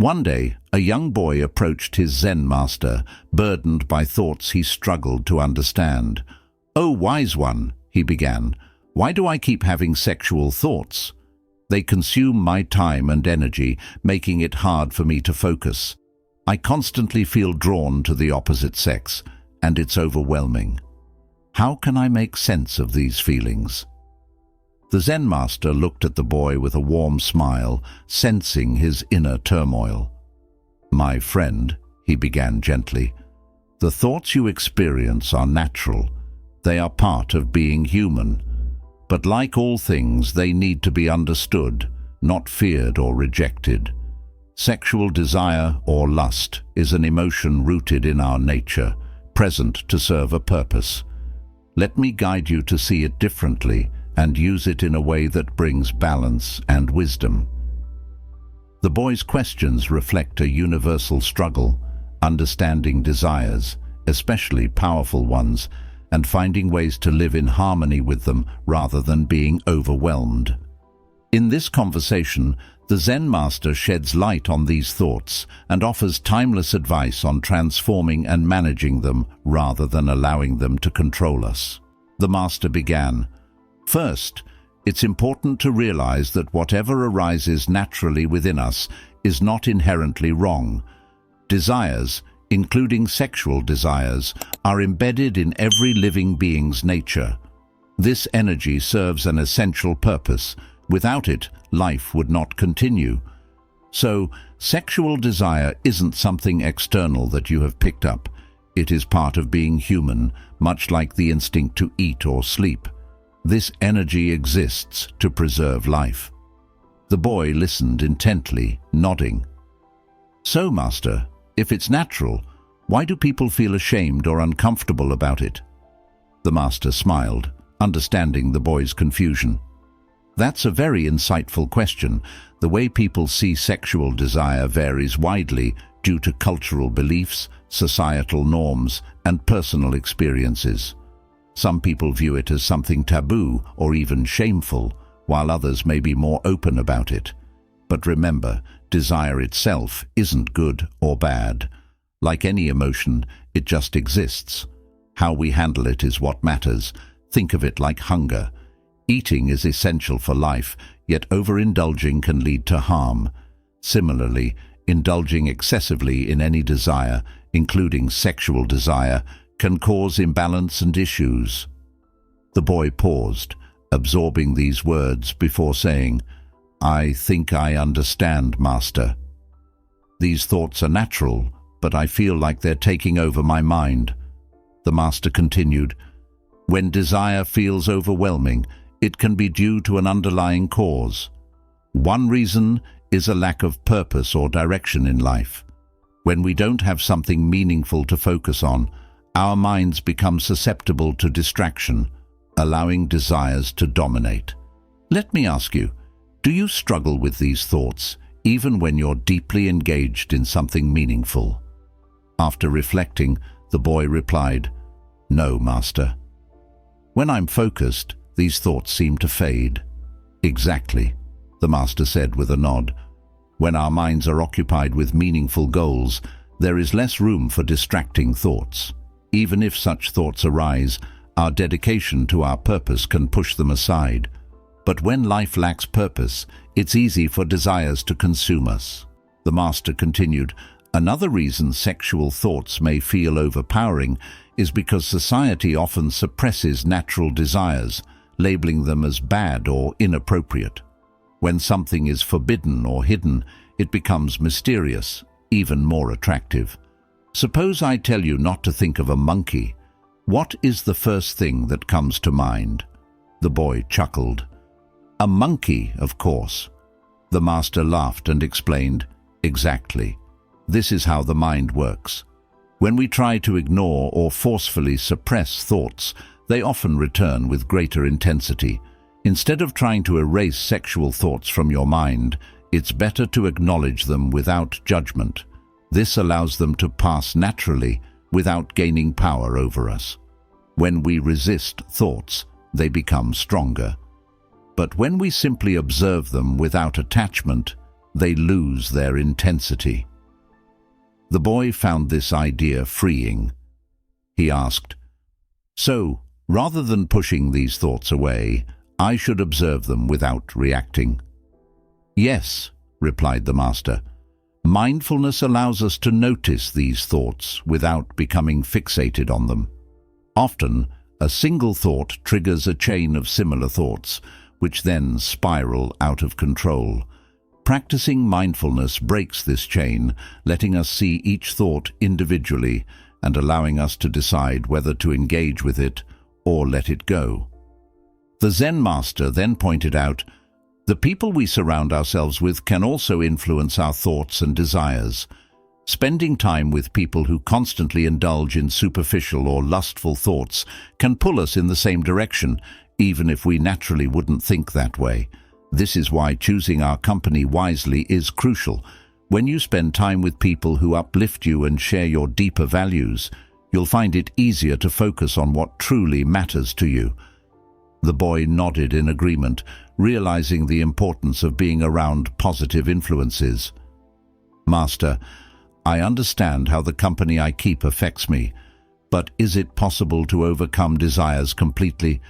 One day, a young boy approached his Zen master, burdened by thoughts he struggled to understand. "Oh, wise one," he began, "why do I keep having sexual thoughts? They consume my time and energy, making it hard for me to focus. I constantly feel drawn to the opposite sex, and it's overwhelming. How can I make sense of these feelings?" The Zen master looked at the boy with a warm smile, sensing his inner turmoil. "My friend," he began gently, "the thoughts you experience are natural. They are part of being human. But like all things, they need to be understood, not feared or rejected. Sexual desire or lust is an emotion rooted in our nature, present to serve a purpose. Let me guide you to see it differently and use it in a way that brings balance and wisdom." The boy's questions reflect a universal struggle, understanding desires, especially powerful ones, and finding ways to live in harmony with them rather than being overwhelmed. In this conversation, the Zen master sheds light on these thoughts and offers timeless advice on transforming and managing them rather than allowing them to control us. The master began, "First, it's important to realize that whatever arises naturally within us is not inherently wrong. Desires, including sexual desires, are embedded in every living being's nature. This energy serves an essential purpose. Without it, life would not continue. So, sexual desire isn't something external that you have picked up. It is part of being human, much like the instinct to eat or sleep. This energy exists to preserve life." The boy listened intently, nodding. "So, Master, if it's natural, why do people feel ashamed or uncomfortable about it?" The master smiled, understanding the boy's confusion. "That's a very insightful question. The way people see sexual desire varies widely due to cultural beliefs, societal norms, and personal experiences. Some people view it as something taboo or even shameful, while others may be more open about it. But remember, desire itself isn't good or bad. Like any emotion, it just exists. How we handle it is what matters. Think of it like hunger. Eating is essential for life, yet overindulging can lead to harm. Similarly, indulging excessively in any desire, including sexual desire, can cause imbalance and issues." The boy paused, absorbing these words before saying, "I think I understand, Master. These thoughts are natural, but I feel like they're taking over my mind." The master continued, "When desire feels overwhelming, it can be due to an underlying cause. One reason is a lack of purpose or direction in life. When we don't have something meaningful to focus on, our minds become susceptible to distraction, allowing desires to dominate. Let me ask you, do you struggle with these thoughts, even when you're deeply engaged in something meaningful?" After reflecting, the boy replied, "No, Master. When I'm focused, these thoughts seem to fade." "Exactly," the master said with a nod. "When our minds are occupied with meaningful goals, there is less room for distracting thoughts. Even if such thoughts arise, our dedication to our purpose can push them aside. But when life lacks purpose, it's easy for desires to consume us." The master continued, "Another reason sexual thoughts may feel overpowering is because society often suppresses natural desires, labeling them as bad or inappropriate. When something is forbidden or hidden, it becomes mysterious, even more attractive. Suppose I tell you not to think of a monkey. What is the first thing that comes to mind?" The boy chuckled. "A monkey, of course." The master laughed and explained, "Exactly. This is how the mind works. When we try to ignore or forcefully suppress thoughts, they often return with greater intensity. Instead of trying to erase sexual thoughts from your mind, it's better to acknowledge them without judgment. This allows them to pass naturally without gaining power over us. When we resist thoughts, they become stronger. But when we simply observe them without attachment, they lose their intensity. The boy found this idea freeing. He asked, "So, rather than pushing these thoughts away, I should observe them without reacting?" "Yes," replied the master. "Mindfulness allows us to notice these thoughts without becoming fixated on them. Often, a single thought triggers a chain of similar thoughts, which then spiral out of control. Practicing mindfulness breaks this chain, letting us see each thought individually and allowing us to decide whether to engage with it or let it go." The Zen master then pointed out, "The people we surround ourselves with can also influence our thoughts and desires. Spending time with people who constantly indulge in superficial or lustful thoughts can pull us in the same direction, even if we naturally wouldn't think that way. This is why choosing our company wisely is crucial. When you spend time with people who uplift you and share your deeper values, you'll find it easier to focus on what truly matters to you." The boy nodded in agreement, realizing the importance of being around positive influences. "Master, I understand how the company I keep affects me, but is it possible to overcome desires completely?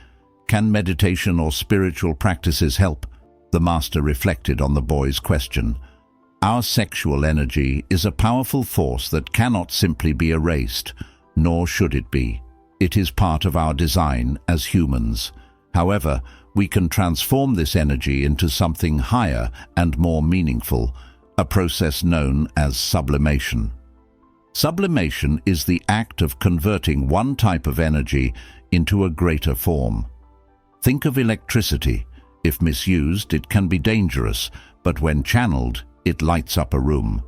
Can meditation or spiritual practices help?" The master reflected on the boy's question. Our sexual energy is a powerful force that cannot simply be erased, nor should it be. It is part of our design as humans. However, we can transform this energy into something higher and more meaningful, a process known as sublimation. Sublimation is the act of converting one type of energy into a greater form. Think of electricity. If misused, it can be dangerous, but when channeled, it lights up a room.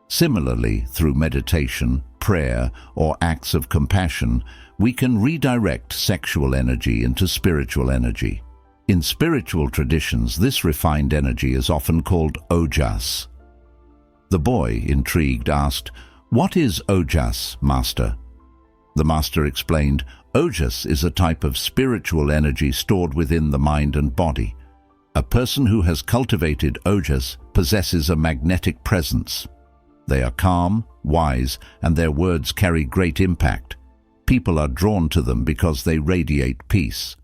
Similarly, through meditation, prayer, or acts of compassion, we can redirect sexual energy into spiritual energy. In spiritual traditions, this refined energy is often called ojas. The boy, intrigued, asked, "What is ojas, Master?" The master explained, "Ojas is a type of spiritual energy stored within the mind and body. A person who has cultivated ojas possesses a magnetic presence. They are calm, wise, and their words carry great impact. People are drawn to them because they radiate peace.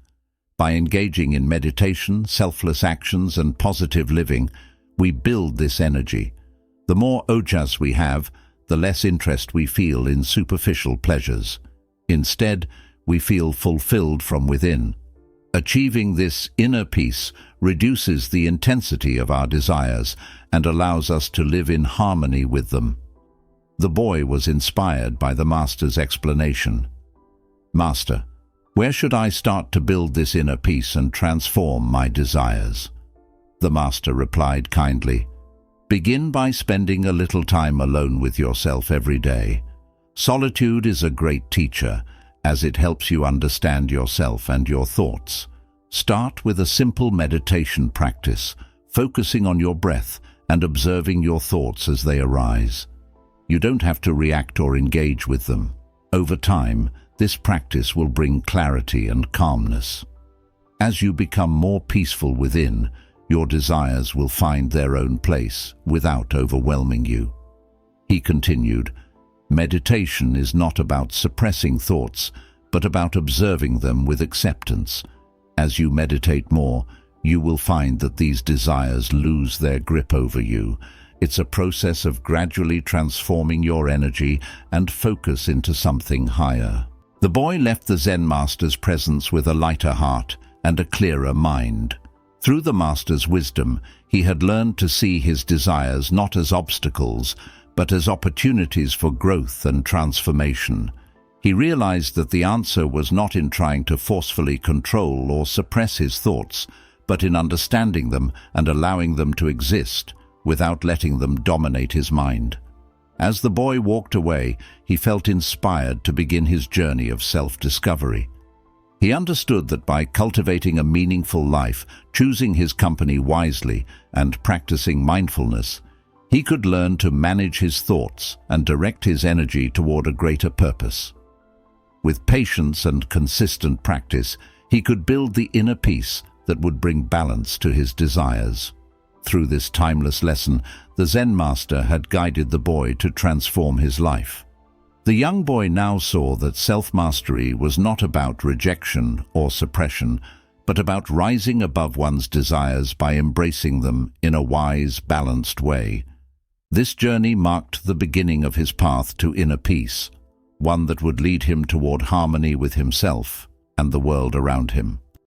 By engaging in meditation, selfless actions, and positive living, we build this energy. The more ojas we have, the less interest we feel in superficial pleasures. Instead, we feel fulfilled from within. Achieving this inner peace reduces the intensity of our desires and allows us to live in harmony with them." The boy was inspired by the master's explanation. "Master, where should I start to build this inner peace and transform my desires?" The master replied kindly, "Begin by spending a little time alone with yourself every day. Solitude is a great teacher, as it helps you understand yourself and your thoughts. Start with a simple meditation practice, focusing on your breath and observing your thoughts as they arise. You don't have to react or engage with them. Over time, this practice will bring clarity and calmness. As you become more peaceful within, your desires will find their own place without overwhelming you." He continued, "Meditation is not about suppressing thoughts, but about observing them with acceptance. As you meditate more, you will find that these desires lose their grip over you. It's a process of gradually transforming your energy and focus into something higher." The boy left the Zen master's presence with a lighter heart and a clearer mind. Through the master's wisdom, he had learned to see his desires not as obstacles, but as opportunities for growth and transformation. He realized that the answer was not in trying to forcefully control or suppress his thoughts, but in understanding them and allowing them to exist without letting them dominate his mind. As the boy walked away, he felt inspired to begin his journey of self-discovery. He understood that by cultivating a meaningful life, choosing his company wisely, and practicing mindfulness, he could learn to manage his thoughts and direct his energy toward a greater purpose. With patience and consistent practice, he could build the inner peace that would bring balance to his desires. Through this timeless lesson, the Zen master had guided the boy to transform his life. The young boy now saw that self-mastery was not about rejection or suppression, but about rising above one's desires by embracing them in a wise, balanced way. This journey marked the beginning of his path to inner peace, one that would lead him toward harmony with himself and the world around him.